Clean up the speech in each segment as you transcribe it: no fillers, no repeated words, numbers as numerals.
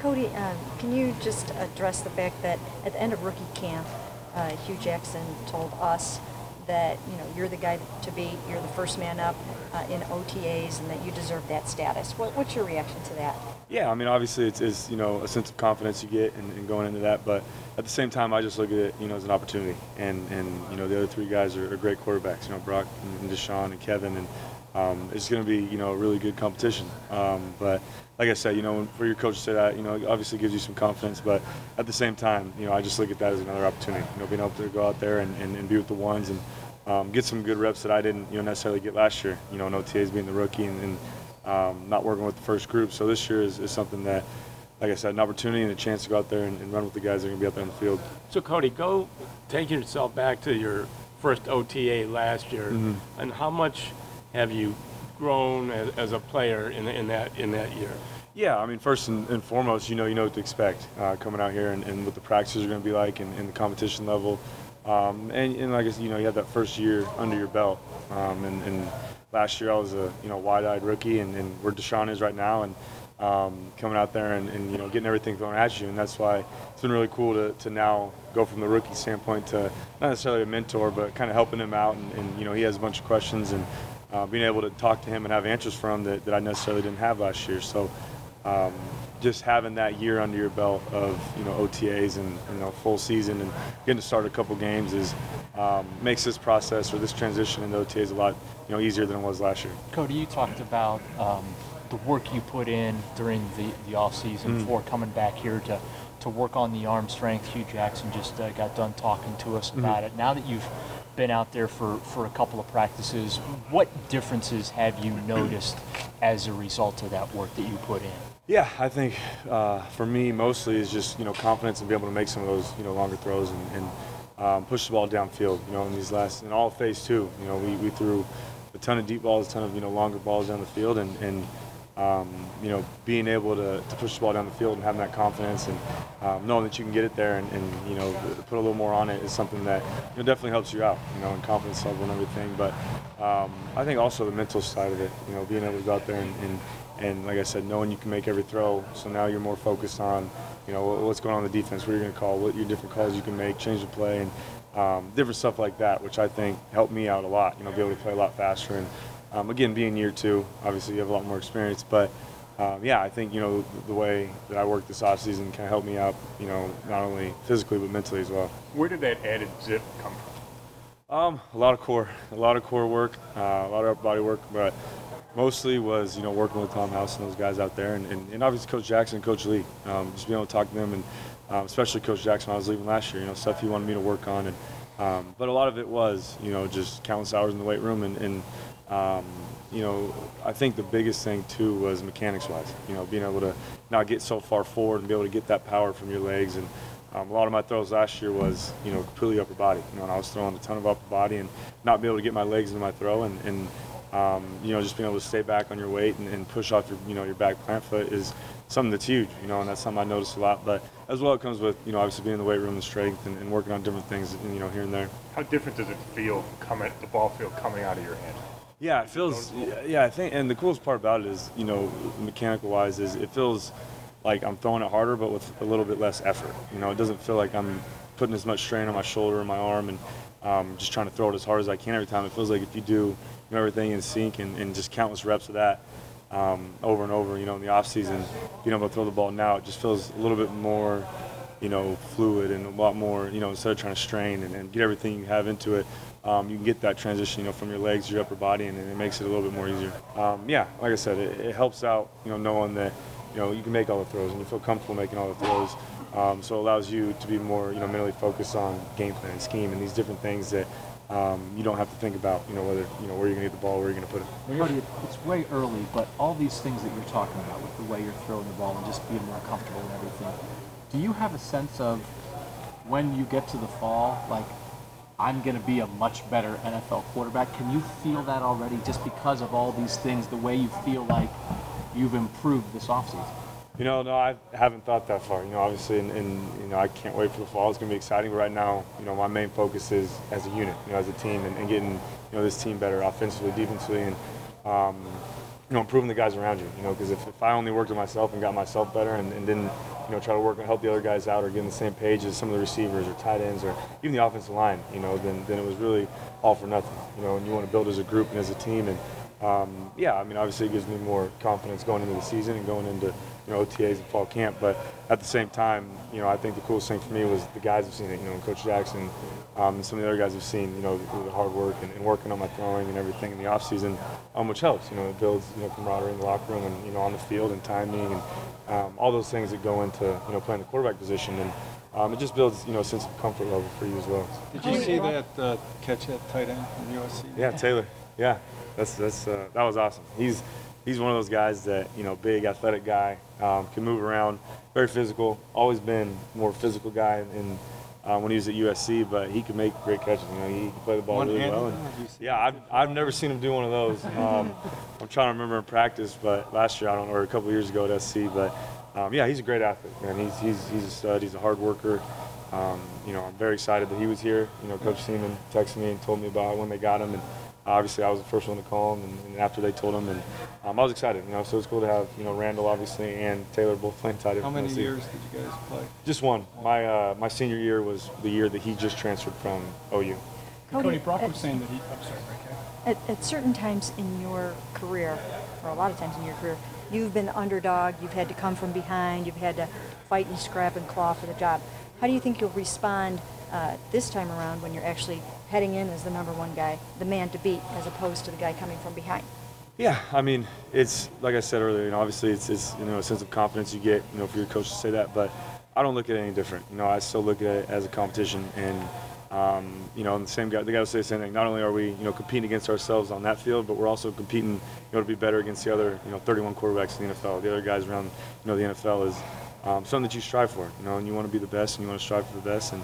Cody, can you just address the fact that at the end of rookie camp, Hugh Jackson told us that you're the guy to beat, you're the first man up in OTAs, and that you deserve that status. What's your reaction to that? Yeah, I mean, obviously it's a sense of confidence you get in going into that, but at the same time, I just look at it as an opportunity, and the other three guys are great quarterbacks, Brock and Deshaun and Kevin, and it's going to be a really good competition. But like I said, for your coach to say that, it obviously gives you some confidence, but at the same time, I just look at that as another opportunity, being able to go out there and be with the ones and get some good reps that I didn't necessarily get last year, in OTAs being the rookie and not working with the first group. So this year is something that, like I said, an opportunity and a chance to go out there and run with the guys that are going to be out there on the field. So, Cody, go take yourself back to your first OTA last year, and how much have you grown as a player in that year? Yeah, I mean, first and foremost, you know what to expect coming out here and what the practices are going to be like and the competition level. And like I said, you had that first year under your belt. And last year I was a wide-eyed rookie, and where Deshaun is right now, and coming out there and getting everything thrown at you. And that's why it's been really cool to now go from the rookie standpoint to not necessarily a mentor, but kind of helping him out. And he has a bunch of questions, and being able to talk to him and have answers from him that I necessarily didn't have last year. So just having that year under your belt of OTAs and full season and getting to start a couple games makes this process or this transition into OTAs a lot easier than it was last year. Cody, you talked about the work you put in during the off season before coming back here to work on the arm strength. Hugh Jackson just got done talking to us about it. Now that you've been out there for a couple of practices, what differences have you noticed as a result of that work that you put in? Yeah, I think for me mostly is just confidence and be able to make some of those longer throws and push the ball downfield. In all of phase two, we threw a ton of deep balls, a ton of longer balls down the field, and being able to push the ball down the field and having that confidence and knowing that you can get it there and put a little more on it is something that definitely helps you out, and confidence level and everything. But I think also the mental side of it, being able to go out there and like I said, knowing you can make every throw. So now you're more focused on, what's going on in the defense, what you're going to call, what your different calls you can make, change the play, and different stuff like that, which I think helped me out a lot. Be able to play a lot faster. And again, being year two, obviously you have a lot more experience. But yeah, I think the way that I worked this offseason kind of helped me out. Not only physically but mentally as well. Where did that added zip come from? A lot of core work, a lot of upper body work, but mostly was working with Tom House and those guys out there, and obviously Coach Jackson and Coach Lee, just being able to talk to them, and especially Coach Jackson when I was leaving last year, stuff he wanted me to work on, and but a lot of it was just countless hours in the weight room, and I think the biggest thing too was mechanics wise, being able to not get so far forward and be able to get that power from your legs. And a lot of my throws last year was completely upper body, and I was throwing a ton of upper body and not be able to get my legs into my throw, and just being able to stay back on your weight and push off your back plant foot is something that's huge, and that's something I noticed a lot. But as well, it comes with, obviously being in the weight room and strength and working on different things, here and there. How different does it feel the ball field coming out of your hand? Yeah, it feels, I think, and the coolest part about it is, mechanical wise, is it feels like I'm throwing it harder, but with a little bit less effort. It doesn't feel like I'm putting as much strain on my shoulder and my arm and just trying to throw it as hard as I can every time. It feels like if you do everything in sync and just countless reps of that over and over, in the off season, being able to throw the ball now, it just feels a little bit more, fluid and a lot more, instead of trying to strain and get everything you have into it, you can get that transition, from your legs to your upper body, and it makes it a little bit more easier. Yeah, like I said, it helps out, knowing that, you can make all the throws and you feel comfortable making all the throws. So it allows you to be more, mentally focused on game plan, scheme, and these different things that you don't have to think about, whether, where you're going to get the ball, where you're going to put it. Cody, it's way early, but all these things that you're talking about with the way you're throwing the ball and just being more comfortable and everything, do you have a sense of when you get to the fall, like, I'm going to be a much better NFL quarterback? Can you feel that already just because of all these things, the way you feel like you've improved this offseason? No, I haven't thought that far. Obviously, and I can't wait for the fall. It's going to be exciting. But right now, my main focus is as a unit, as a team, and getting, this team better offensively, defensively, and improving the guys around you. Because if I only worked on myself and got myself better and didn't try to work and help the other guys out or get on the same page as some of the receivers or tight ends or even the offensive line, then it was really all for nothing, and you want to build as a group and as a team. And yeah, I mean, obviously it gives me more confidence going into the season and going into OTAs and fall camp. But at the same time, I think the coolest thing for me was the guys have seen it, and Coach Jackson and some of the other guys have seen, the hard work and working on my throwing and everything in the off season, which helps. It builds camaraderie in the locker room and on the field and timing and all those things that go into playing the quarterback position. And it just builds a sense of comfort level for you as well. Did you see that catch at tight end in USC? Yeah, Taylor. Yeah, that was awesome. He's one of those guys that big athletic guy, can move around, very physical. Always been more physical guy when he was at USC, but he can make great catches. He can play the ball really well. And, yeah, I've never seen him do one of those. I'm trying to remember in practice, but last year or a couple of years ago at SC. But yeah, he's a great athlete, man. He's a stud. He's a hard worker. I'm very excited that he was here. Coach Seaman texted me and told me about when they got him, and obviously I was the first one to call him, and after they told him, and I was excited. So it's cool to have Randall obviously and Taylor both playing tight end. How many years did you guys play? Just one. My senior year was the year that he just transferred from OU. Cody, Brock was saying that I'm sorry, Rick. At certain times in your career, or a lot of times in your career, you've been the underdog, you've had to come from behind, you've had to fight and scrap and claw for the job. How do you think you'll respond this time around when you're actually heading in as the number one guy, the man to beat, as opposed to the guy coming from behind? Yeah, I mean, it's like I said earlier, obviously it's a sense of confidence you get, for your coach to say that, but I don't look at it any different. I still look at it as a competition, and and the guy will say the same thing. Not only are we, competing against ourselves on that field, but we're also competing, to be better against the other, 31 quarterbacks in the NFL. The other guys around, the NFL is something that you strive for, and you want to be the best, and you want to strive for the best, and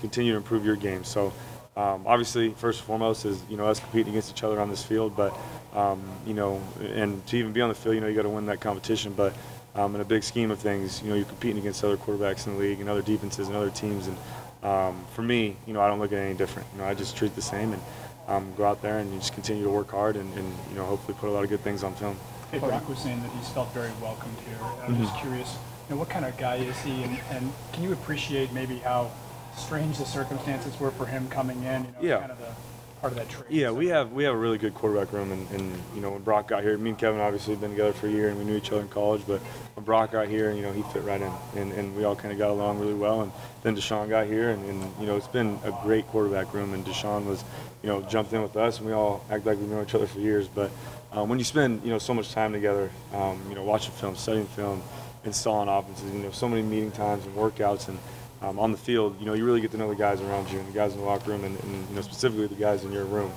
continue to improve your game. So obviously, first and foremost is us competing against each other on this field, but and to even be on the field, you got to win that competition. But in a big scheme of things, you're competing against other quarterbacks in the league and other defenses and other teams. And for me, I don't look at it any different. I just treat it the same and go out there and just continue to work hard and hopefully put a lot of good things on film. Hey, Brock was saying that he's felt very welcomed here. I'm just curious, what kind of guy is he, and can you appreciate maybe how strange the circumstances were for him coming in? Yeah. Kind of the part of that trade. Yeah, we have a really good quarterback room, and when Brock got here, me and Kevin obviously have been together for a year, and we knew each other in college. But when Brock got here, he fit right in, and we all kind of got along really well. And then Deshaun got here, and it's been a great quarterback room. And Deshaun was, jumped in with us, and we all act like we've known each other for years. But when you spend so much time together, watching film, studying film, installing offenses, so many meeting times and workouts and on the field, you really get to know the guys around you and the guys in the locker room and specifically the guys in your room.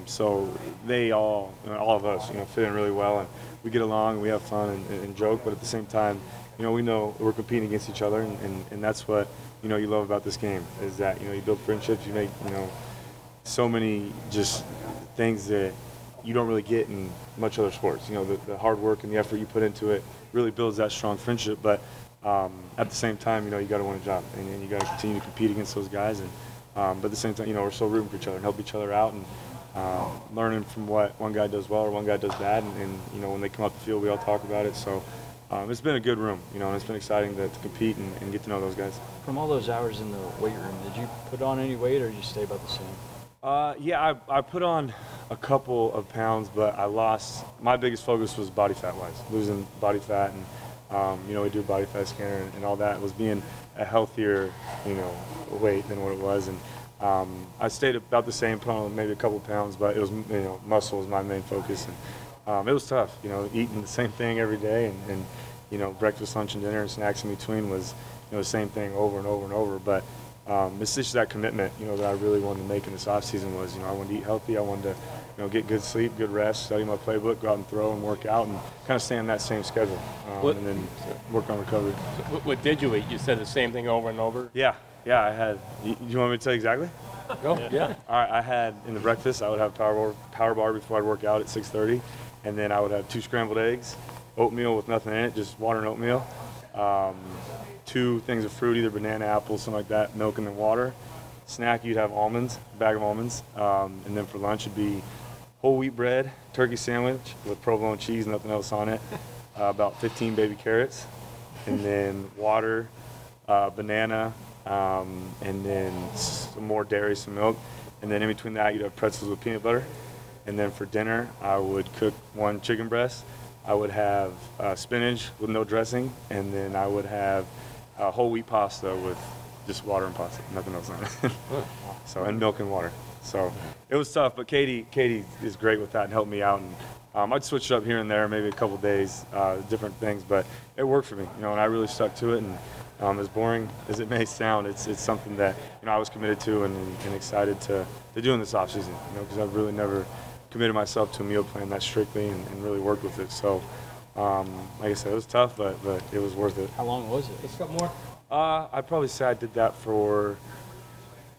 So they all of us, fit in really well, and we get along and we have fun and joke, but at the same time, we know we're competing against each other, and that's what, you love about this game is that, you build friendships, you make, so many just things that you don't really get in much other sports. The hard work and the effort you put into it really builds that strong friendship, but at the same time, you got to win a job, and you got to continue to compete against those guys. And but at the same time, we're still rooting for each other and help each other out and learning from what one guy does well or one guy does bad. And when they come off the field, we all talk about it. So it's been a good room, and it's been exciting to compete and get to know those guys. From all those hours in the weight room, did you put on any weight or did you stay about the same? Yeah, I put on a couple of pounds, but I lost. My biggest focus was body fat wise, losing body fat, and we do a body fat scanner and all that. It was being a healthier, weight than what it was, and I stayed about the same, put on maybe a couple of pounds, but it was, muscle was my main focus, and it was tough, eating the same thing every day, and breakfast, lunch, and dinner and snacks in between was, the same thing over and over and over, but. It's just that commitment, that I really wanted to make in this off season was, I wanted to eat healthy. I wanted to, get good sleep, good rest, study my playbook, go out and throw and work out, and kind of stay on that same schedule, and then work on recovery. What did you eat? You said the same thing over and over? Yeah, I had. You want me to tell you exactly? Go. Yeah. All right, I had in the breakfast, I would have power bar before I'd work out at 6:30, and then I would have 2 scrambled eggs, oatmeal with nothing in it, just water and oatmeal. 2 things of fruit, either banana, apple, something like that, milk and then water. Snack, you'd have almonds, a bag of almonds. And then for lunch, it'd be whole wheat bread, turkey sandwich with provolone cheese, nothing else on it. About 15 baby carrots. and then water, banana, and then some more dairy, some milk. And then in between that, you'd have pretzels with peanut butter. And then for dinner, I would cook one chicken breast. I would have spinach with no dressing. And then I would have whole wheat pasta with just water and pasta, nothing else in it. So, and milk and water. So it was tough, but Katie is great with that and helped me out. And I'd switch it up here and there, maybe a couple days, different things, but it worked for me, and I really stuck to it. And as boring as it may sound, it's something that I was committed to and excited to do in this offseason, because I've really never committed myself to a meal plan that strictly and really worked with it. So, like I said, it was tough, but it was worth it. How long was it? Let's got more. I'd probably say I did that for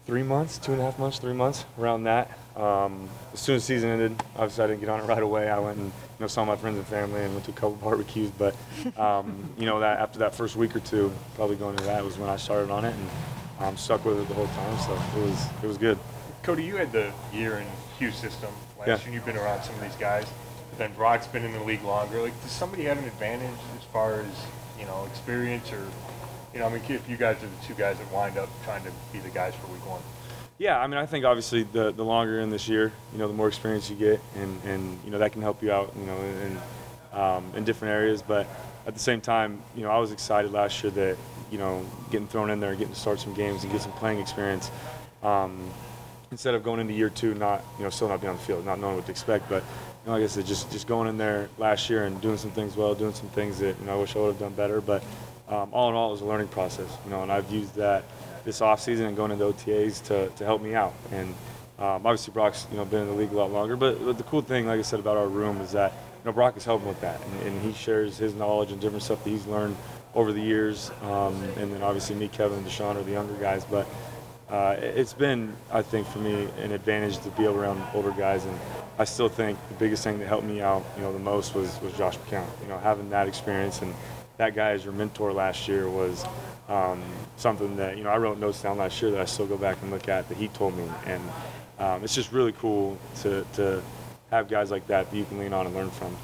3 months, 2.5 months, 3 months, around that. As soon as the season ended, obviously I didn't get on it right away. I went and saw my friends and family and went to a couple barbecues. But that after that first week or two, probably going to that, was when I started on it and stuck with it the whole time. So it was good. Cody, you had the year in Hugh's system last year, and you've been around some of these guys. But then Brock's been in the league longer. Like, does somebody have an advantage as far as experience, or if you guys are the two guys that wind up trying to be the guys for week one? Yeah, I mean, I think obviously the longer you're in this year, the more experience you get, and that can help you out, in different areas. But at the same time, I was excited last year that, getting thrown in there and getting to start some games and get some playing experience, instead of going into year two, still not being on the field, not knowing what to expect. But, like I said, just going in there last year and doing some things well, doing some things that, I wish I would have done better. But all in all, it was a learning process, and I've used that this offseason and going into OTAs to help me out. And obviously Brock's been in the league a lot longer, but the cool thing, like I said, about our room is that Brock is helping with that, and he shares his knowledge and different stuff that he's learned over the years. And then obviously me, Kevin, and Deshaun are the younger guys, but it's been, I think, for me, an advantage to be around older guys. And I still think the biggest thing that helped me out the most was Josh McCown. Having that experience and that guy as your mentor last year was something that I wrote notes down last year that I still go back and look at that he told me, and it's just really cool to have guys like that you can lean on and learn from.